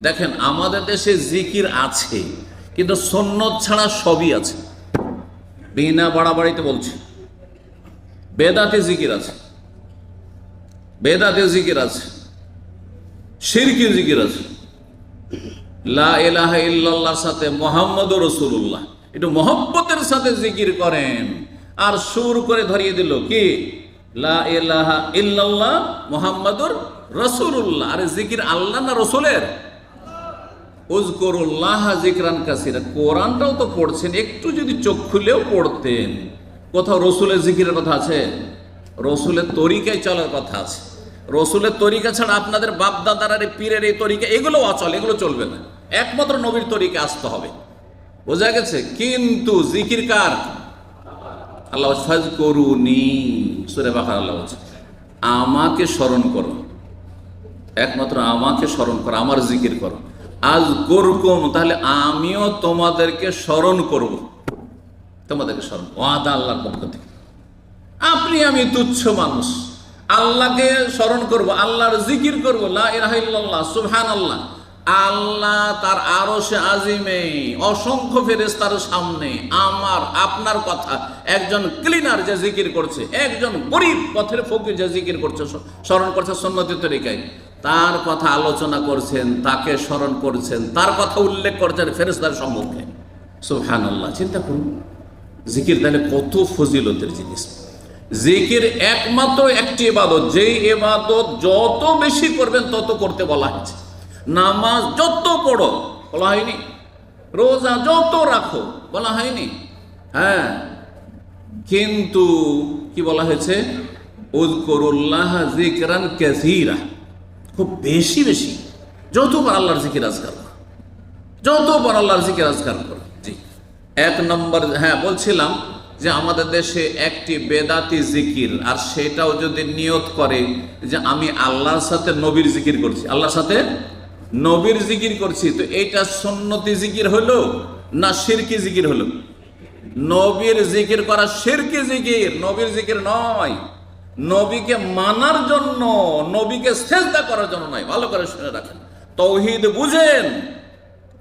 দেখেন আমাদের দেশে জিকির আছে, কিন্তু সুন্নত ছাড়া সবই আছে। বিনা বাড়াবাড়িতে বলছি, বেদাতে জিকির আছে, বেদাতে জিকির আছে, শিরকি জিকির আছে। লা ইলাহা ইল্লাল্লাহর সাথে মুহাম্মাদুর রাসূলুল্লাহ, একটু মহব্বতের সাথে জিকির করেন, আর সুর করে ধরিয়ে দিল কি লা ইলাহা ইল্লাল্লাহ মুহাম্মাদুর রাসূলুল্লাহ। আরে জিকির আল্লাহ না রসুলের? উযকুরুল্লাহ যিকরান কাসীরা। কোরআনটাও তো পড়ছেন, একটু যদি চোখ খুলেও পড়তেন, কোথাও রসুলের জিকিরের কথা আছে? রসুলের তরিকায় চলার কথা আছে। রসুলের তরিকা ছাড়া আপনাদের বাপ দাদার এই পীরের এই তরিকা, এগুলো অচল, এগুলো চলবে না। একমাত্র নবীর তরিকা আসতে হবে, বোঝা গেছে? কিন্তু জিকির কার? আল্লাহ ফাযকুরুনি, সূরা বাকারা আল্লাহ বলছে আমাকে স্মরণ করো, একমাত্র আমাকে স্মরণ করো, আমার জিকির করো। আযকুরকুম, তাহলে আমিও তোমাদেরকে স্মরণ করব, তোমাদেরকে স্মরণ। ওয়াদা আল্লাহর পক্ষ থেকে। আপনি আমি তুচ্ছ মানুষ, আল্লাহকে স্মরণ করব, আল্লাহর জিকির করব, লা ইলাহা ইল্লাল্লাহ সুবহানাল্লাহ। আল্লাহ তার আরশে আজিমে অসংখ্য ফেরেশতার সামনে আমার আপনার কথা, একজন ক্লিনার যে জিকির করছে, একজন গরিব পথের ফকির যে জিকির করছে, স্মরণ করছে সুন্নতি তরিকায়, তার কথা আলোচনা করছেন, তাকে স্মরণ করছেন, তার কথা উল্লেখ করছেন ফেরেশতার সম্মুখে। সুবহানাল্লাহ। চিন্তা করুন, জিকির তাহলে কত ফজিলতের জিনিস। জিকির একমাত্র একটি ইবাদত, যেই ইবাদত যত বেশি করবেন তত করতে বলা হয়েছে। নামাজ যত পড়ো বলা হয়নি, রোজা যত রাখো বলা হয়নি, হ্যাঁ, কিন্তু কি বলা হয়েছে? উযকুরুল্লাহ যিকরান কাসীরা, খুব বেশি বেশি যতবার আল্লাহর জিকির আজকার করো, যতবার আল্লাহর জিকির আজকার করো। জি, এক নম্বর, হ্যাঁ বলছিলাম যে আমাদের দেশে একটি বেদাতি জিকির, আর সেটাও যদি নিয়ত করে যে আমি আল্লাহর সাথে নবীর জিকির করছি, আল্লাহর সাথে নবীর জিকির করছি, তো এইটা সুন্নতি জিকির হলো না শিরকি জিকির হলো? নবীর জিকির করা শিরকি জিকির, নবীর জিকির নয়। নবীকে মানার জন্য, নবীকে সিজদা করার জন্য নয়। ভালো করে শুনে রাখেন, তাওহীদ বুঝেন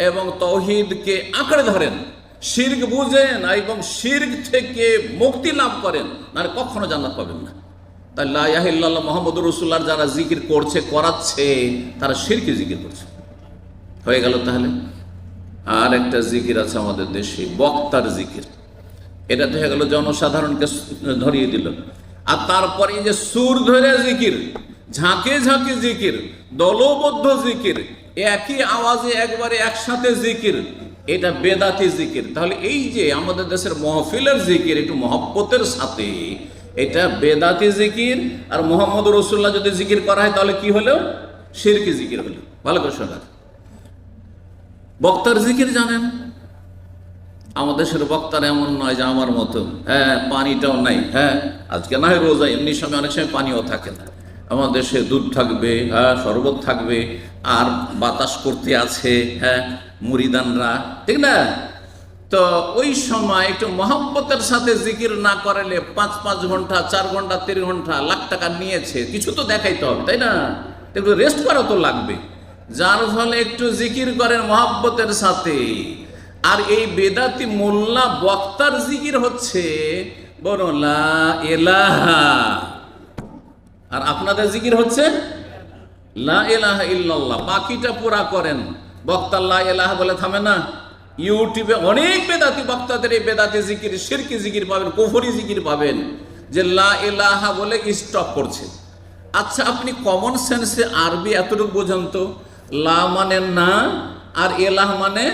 এবং তাওহীদকে আঁকড়ে ধরেন, শিরক বুঝেন এবং শিরক থেকে মুক্তি লাভ করেন, নাহলে কখনো জান্নাত পাবেন না। তাই লা ইলাহা ইল্লাল্লাহ মুহাম্মাদুর রাসূলুল্লাহ যারা জিকির করছে, করাচ্ছে, তারা শিরকি জিকির করছে। হয়ে গেল। তাহলে আর একটা জিকির আছে আমাদের দেশে, বক্তার জিকির। এটা তো হয়ে গেল জনসাধারণকে ধরিয়ে দিল। আর তারপরে এই যে সুর ধরে জিকির, ঝাঁকে ঝাঁকে জিকির, দলবদ্ধ জিকির, একই আওয়াজে একবারে একসাথে জিকির, এটা বেদাতি জিকির। তাহলে এই যে আমাদের দেশের মাহফিলের জিকির একটু মহব্বতের সাথে, এটা বেদাতি জিকির। আর মুহাম্মদুর রাসূলুল্লাহ যদি জিকির করা হয় তাহলে কি হলো? শিরকি জিকির হলো। ভালো করে শোনা। বক্তার জিকির জানেন, আমাদের দেশের বক্তারা এমন নয় যে আমার মতো, হ্যাঁ পানিটাও নাই, হ্যাঁ আজকে না হয় রোজা, এমনি সময় অনেক সময় পানিও থাকে না। আমাদের দেশে দুধ থাকবে, হ্যাঁ শরবত থাকবে, আর বাতাস করতে আছে, হ্যাঁ মুরিদানরা, ঠিক না? তো ওই সময় একটু মহব্বতের সাথে জিকির না করালে 5 ঘন্টা 4 ঘন্টা 3 ঘন্টা লাখ টাকা নিয়েছে, কিছু তো দেখাইতে হবে, তাই না? একটু রেস্ট করা তো লাগবে, যার ফলে একটু জিকির করেন মহব্বতের সাথে। আর এই বেদাতি মোল্লা বক্তার জিকির হচ্ছে বড় লা ইলাহা, আর আপনাদের জিকির হচ্ছে লা ইলাহা ইল্লাল্লাহ। বাকিটা পুরা করেন, বক্তা লা ইলাহা বলে থামে না। ইউটিউবে অনেক বেদাতি বক্তাদের এই বেদাতি জিকির, শিরকি জিকির পাবেন, কুফরি জিকির পাবেন, যে লা ইলাহা বলে স্টপ করছে। আচ্ছা, আপনি কমন সেন্সে আরবি এতটুকু বোঝেন তো, লা মানে না, আর ইলাহ মানে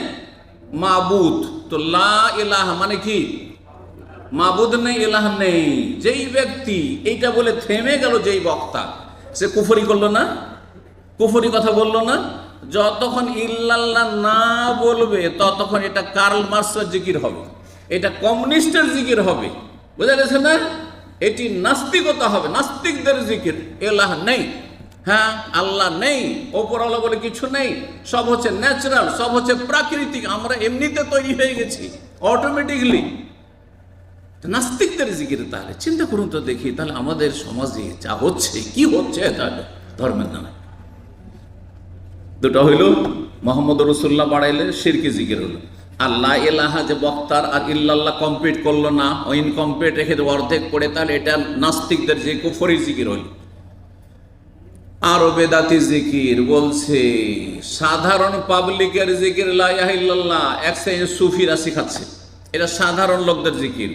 মাবুদ। তো লা ইলাহা মানে কি? মাবুদ নেই, ইলাহ নেই। যেই ব্যক্তি এইটা বলে থেমে গেল, যেই বক্তা, সে কুফরি করলো না? কুফরি কথা বললো না? যতক্ষণ ইল্লাল্লাহ না বলবে ততক্ষণ এটা কার্ল মার্কসের জিকির হবে, এটা কমিউনিস্টের জিকির হবে, বুঝা গেছে না? এটি নাস্তিকতা হবে, নাস্তিকদের জিকির। ইলাহ নেই, হ্যাঁ আল্লাহ নেই, ওপরওয়ালা বলে কিছু নেই, সব হচ্ছে ন্যাচারাল, সব হচ্ছে প্রাকৃতিক, আমরা এমনিতে তৈরি হয়ে গেছি অটোমেটিকলি। নাস্তিকদের জিকির। তাহলে চিন্তা করুন তো দেখি, তাহলে আমাদের সমাজে যা হচ্ছে, কি হচ্ছে তাহলে ধর্মের নামে। দুটো হইল মোহাম্মদ রসুল্লাহ বাড়াইলে শিরকি জিকির হলো। আর লা ইলাহা যে বক্তার আর ইল্লাল্লাহ কমপ্লিট করলো না, ইনকমপ্লিট রেখে অর্ধেক পড়ে, তাহলে এটা নাস্তিকদের যে কুফরি জিকির হল। আরো বেদাতি জিকির বলছে সাধারণ পাবলিকের জিকির লা ইলাহা ইল্লাল্লাহ এক শ্রেণীর সুফিরা শিখাচ্ছে, এটা সাধারণ লোকদের জিকির।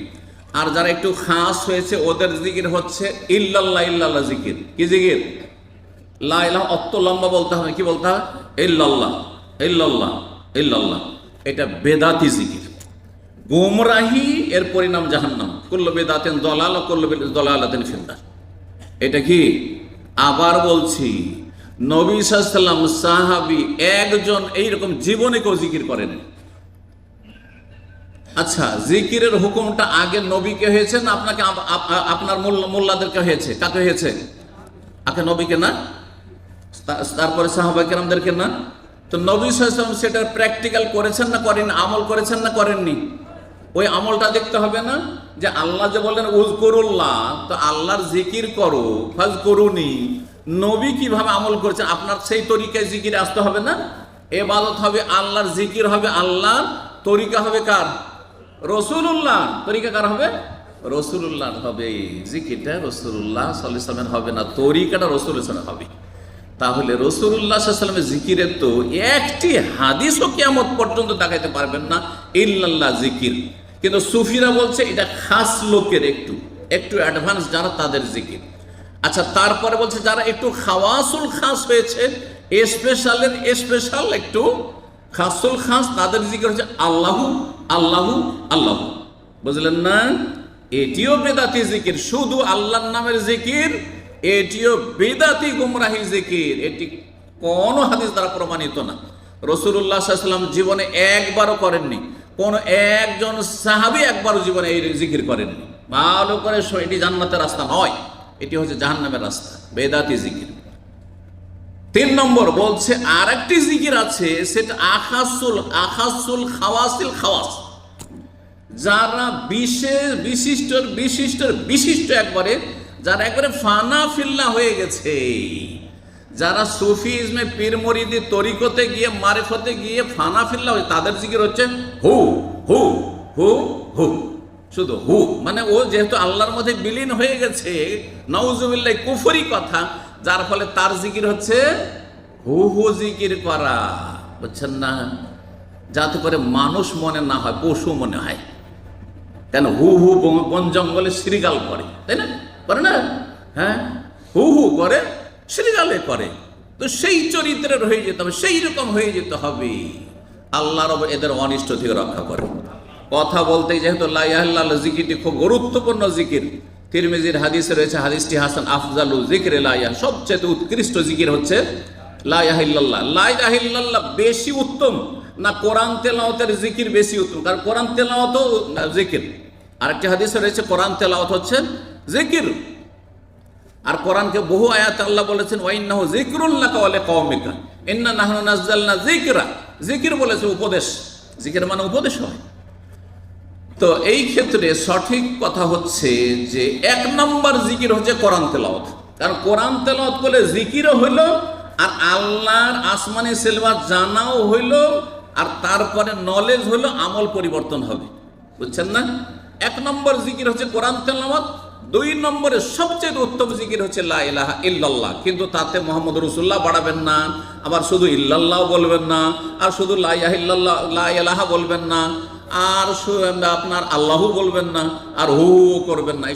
আর যারা একটু খাস হয়েছে ওদের জিকির হচ্ছে ইল্লাল্লাহ ইল্লাল্লাহ জিকির। কি জিকির? লা ইলাহা অত লম্বা বলতে হবে, কি বলতে হবে? ইল্লাল্লাহ ইল্লাল্লাহ ইল্লাল্লাহ। এটা বেদাতি জিকির, গোমরাহি, এর পরিণাম জাহান্নাম। কুল্লু বেদাতিন দলালা কুল্লু দলালাতিন ফিন্নার। এটা কি? আবার বলছি, নবী সাল্লাল্লাহু আলাইহি ওয়াসাল্লাম সাহাবী একজন এইরকম জীবনে কেউ জিকির করেন। আচ্ছা, জিকিরের হুকুমটা আগে নবীকে হয়েছে না আপনাকে, আপনার মোল্লাদেরকে হয়েছে? কাকে হয়েছে? আগে নবীকে না, তারপরে সাহাবা কেরামদেরকে না? তো নবী সাল্লাল্লাহু আলাইহি ওয়াসাল্লাম সেটা প্র্যাকটিক্যাল করেছেন না করেন, আমল করেছেন না করেননি? ওই আমলটা দেখতে হবে না? যে আল্লাহ যে বললেন উযকুরুল্লাহ, তো আল্লাহর জিকির করো, ফাযকুরুনি, নবী কিভাবে আমল করেছেন আপনার সেই তরিকায় জিকিরে আসতে হবে না? ইবাদত হবে আল্লাহর, জিকির হবে আল্লাহর, তরিকা হবে কার? রাসূলুল্লাহ। তরিকা কার হবে? রাসূলুল্লাহ হবে। জিকিরটা রাসূলুল্লাহ সাল্লাল্লাহু আলাইহি ওয়াসাল্লামের হবে না, তরিকাটা রাসূলের সাল্লাল্লাহু হবে। তাহলে রাসূলুল্লাহ সাল্লাল্লাহু আলাইহি ওয়াসাল্লামের জিকিরের তো একটি হাদিসও কিয়ামত পর্যন্ত দেখাইতে পারবেন না ইল্লাল্লাহ জিকির। কিন্তু সুফিরা বলছে এটা খাস লোকের, একটু একটু অ্যাডভান্স যারা, তাদের জিকির। আচ্ছা, তারপরে বলছে যারা একটু খাওয়াসুল খাস হয়েছে, স্পেশালের স্পেশাল, একটু খাসুল খাস, তাদের জিকির হচ্ছে আল্লাহু আল্লাহু আল্লাহু। বুঝলেন না? এটিও বেদাতি জিকির, শুধু আল্লাহর নামের জিকির, এটিও বেদাতি গুমরাহি জিকির। এটি কোন হাদিস দ্বারা প্রমাণিত না। রাসূলুল্লাহ সাল্লাল্লাহু আলাইহি ওয়াসাল্লাম জীবনে একবারও করেননি, কোন একজন সাহাবী একবারও জীবনে এই জিকির করেননি। ভালো করে এটি জান্নাতের রাস্তা নয়, এটি হচ্ছে জাহান্নামের রাস্তা, বেদাতি জিকির। 3 নম্বর বলছে আর একটি জিকির আছে, সেটা আখাসুল খাওয়াসিল খাওয়াস। যারা বিশিষ্ট একবারে, যারা একবারে ফানা ফিল্লা হয়ে গেছে, যারা সুফিজমে পীর মুরিদি তরিকতে গিয়ে মারিফতে গিয়ে ফানা ফিল্লা হয়ে, তাদের জিকির হচ্ছে হু হু হু হু, শুধু হু। মানে ও যেহেতু আল্লাহর মধ্যে বিলীন হয়ে গেছে, নাউজুবিল্লাহ, কুফরি কথা, যার ফলে তার জিকির হচ্ছে হু হু জিকির করা। বুঝছেন না? যাতে করে মানুষ মনে না হয়, পশু মনে হয়। কেন? হু হু বন জঙ্গলে শ্রীগাল করে, তাই না? করে না? হ্যাঁ, হু হু করে, শ্রীগালে করে। তো সেই চরিত্রের হয়ে যেতে হবে, সেই রকম হয়ে যেতে হবে। আল্লাহ রব এদের অনিষ্ট থেকে রক্ষা করে। কথা বলতে যেহেতু লা ইলাহা ইল্লাল্লাহ জিকিরটি খুব গুরুত্বপূর্ণ জিকির, তিরমিজির হাদিসে রয়েছে, হাদিসটি হাসান, আফজালু যিকরি লা ইলাহা, সবচেয়ে উৎকৃষ্ট জিকির হচ্ছে লা ইলাহা ইল্লাল্লাহ। লা ইলাহা ইল্লাল্লাহ বেশি উত্তম না কোরআন তেলাওয়াতের জিকির বেশি উত্তম? কারণ কোরআন তেলাওয়াতও জিকির। আরেকটি হাদিসে রয়েছে কোরআন তেলাওয়াত হচ্ছে জিকির। আর কোরআনকে বহু আয়াতে আল্লাহ বলেছেন ওয়াইন্নাহু যিকরুল লাকা ওয়া লিকাওমিকা ইন্না নাহনু নাযালনা যিকরা। জিকির বলেছে উপদেশ, জিকির মানে উপদেশ হয়। তো এই ক্ষেত্রে সঠিক কথা হচ্ছে যে 1 নম্বর জিকির হচ্ছে কোরআন তেলাওয়াত। কারণ কোরআন তেলাওয়াত করলে জিকিরও হইল, আর আল্লাহর আসমানি সিলবাস জানাও হইল, আর তারপরে নলেজ হইল, আমল পরিবর্তন হবে। বুঝছেন না? 1 নম্বর জিকির হচ্ছে কোরআন তেলাওয়াত। 2 নম্বরে সবচেয়ে উত্তম জিকির হচ্ছে লা ইলাহা ইল্লাল্লাহ। কিন্তু তাতে মুহাম্মদ রাসূলুল্লাহ বাড়াবেন না, আবার শুধু ইল্লাল্লাহ বলবেন না, আর শুধু লা ইলাহা ইল্লাল্লাহ লা ইলাহা বলবেন না, আর আপনার আল্লাহু বলবেন না, আর হু করবেন না।